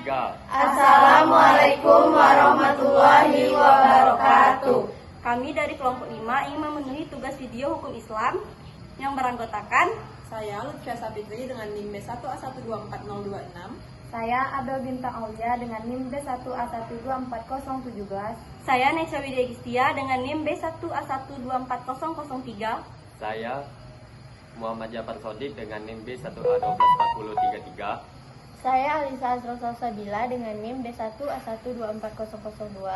3. Assalamualaikum warahmatullahi wabarakatuh. Kami dari kelompok 5 ingin memenuhi tugas video hukum Islam yang beranggotakan Saya Lutfia Sapitri dengan NIM B1A124026. Saya Abel Bintang Aulia dengan NIM B1A124017. saya Nesha Widya Gistia dengan NIM B1A124003. Saya Muhammad Jafar Sodik dengan NIM B1A124033. Saya Alisa Azrul Salsabila dengan NIM B1A124002.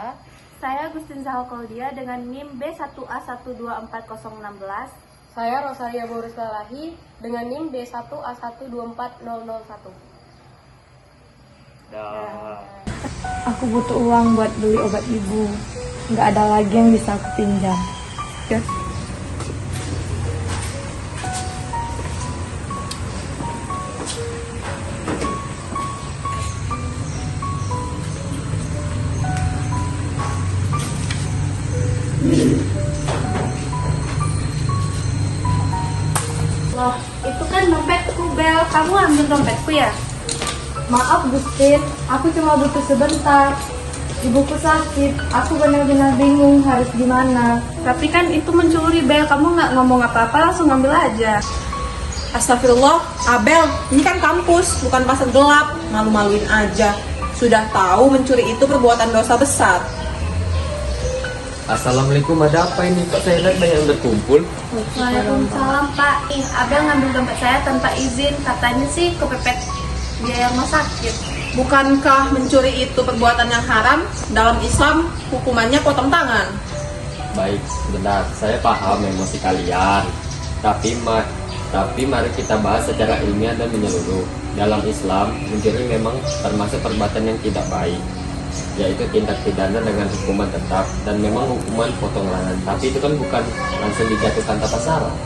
Saya Gustin Zahokoldia dengan NIM B1A124016. Saya Rosalia Boris Lalahi dengan NIM B1A124001. Aku butuh uang buat beli obat ibu. Nggak ada lagi yang bisa aku pinjam. Ya. Loh, itu kan dompetku, Bel. Kamu ambil dompetku ya? Maaf Gustin, aku cuma butuh sebentar. Ibuku sakit, aku benar-benar bingung harus gimana. Tapi kan itu mencuri, Bel. Kamu nggak ngomong apa-apa, langsung ambil aja. Astagfirullah, Abel, ini kan kampus, bukan pasar gelap. Malu-maluin aja. Sudah tahu mencuri itu perbuatan dosa besar. Assalamualaikum, ada apa ini? Kok saya lihat banyak yang berkumpul? Waalaikumsalam, Pak. Abel ngambil dompet saya tanpa izin. Katanya sih kepepet biaya rumah sakit. Bukankah mencuri itu perbuatan yang haram? Dalam Islam, hukumannya potong tangan. Baik, sebentar. Saya paham emosi kalian. Tapi mari kita bahas secara ilmiah dan menyeluruh. Dalam Islam, mencuri memang termasuk perbuatan yang tidak baik, yaitu tindak pidana dengan hukuman tetap dan memang hukuman potong tangan. Tapi itu kan bukan langsung dijatuhkan tanpa syarat.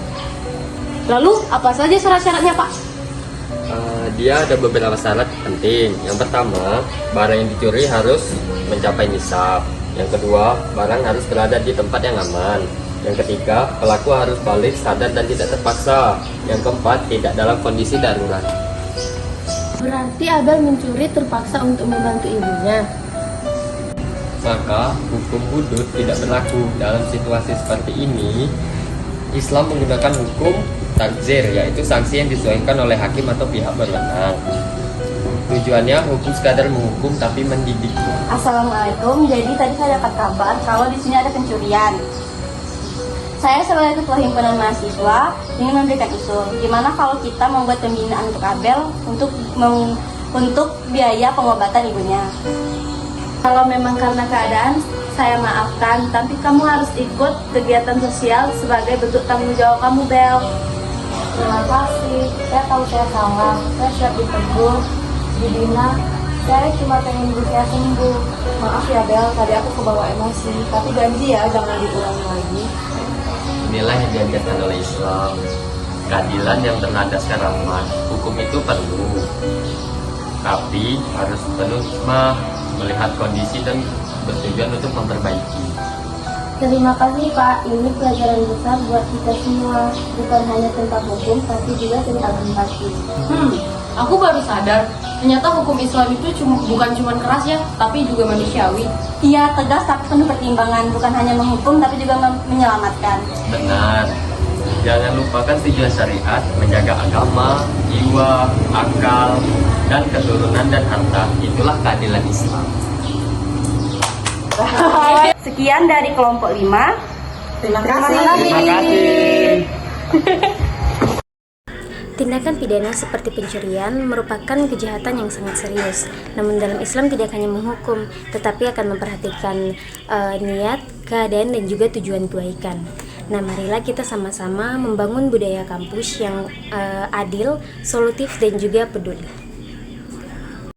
Lalu, apa saja syarat-syaratnya, Pak? Dia ada beberapa syarat penting. Yang pertama, barang yang dicuri harus mencapai nisab. Yang kedua, barang harus berada di tempat yang aman. Yang ketiga, pelaku harus balik, sadar dan tidak terpaksa. Yang keempat, tidak dalam kondisi darurat. Berarti Abel mencuri terpaksa untuk membantu ibunya. Maka hukum hudud tidak berlaku. Dalam situasi seperti ini, Islam menggunakan hukum takzir, yaitu sanksi yang disesuaikan oleh hakim atau pihak berwenang. Tujuannya hukum sekadar menghukum tapi mendidik. Assalamualaikum. Jadi tadi saya dapat kabar kalau di sini ada pencurian. Saya sebagai ketua himpunan mahasiswa ingin memberikan usul. Gimana kalau kita membuat pembinaan untuk Abel untuk biaya pengobatan ibunya? Kalau memang karena keadaan, saya maafkan, tapi kamu harus ikut kegiatan sosial sebagai bentuk tanggung jawab kamu, Bel. Terima kasih, saya tahu saya salah. Saya siap ditegur, dibina. Saya cuma pengen ibu saya sembuh. Maaf ya Bel, tadi aku kebawa emosi. Tapi janji ya, jangan diulangi lagi. Inilah yang diajarkan oleh Islam. Keadilan yang bernadaskan rahmat. Hukum itu perlu, tapi harus penuh hikmah, melihat kondisi dan bertujuan untuk memperbaiki. Terima kasih Pak, ini pelajaran besar buat kita semua. Bukan hanya tentang hukum, tapi juga tentang empati. Aku baru sadar, ternyata hukum Islam itu bukan cuma keras ya, tapi juga manusiawi. Iya, tegas tapi penuh pertimbangan, bukan hanya menghukum tapi juga menyelamatkan. Benar. Jangan lupakan tujuan syariat, menjaga agama, jiwa, akal, dan keturunan dan harta. Itulah keadilan Islam. Sekian dari kelompok 5. Terima kasih. Terima kasih. Tindakan pidana seperti pencurian merupakan kejahatan yang sangat serius. Namun dalam Islam tidak hanya menghukum, tetapi akan memperhatikan niat, keadaan, dan juga tujuan kebaikan. Nah, marilah kita sama-sama membangun budaya kampus yang adil, solutif, dan juga peduli.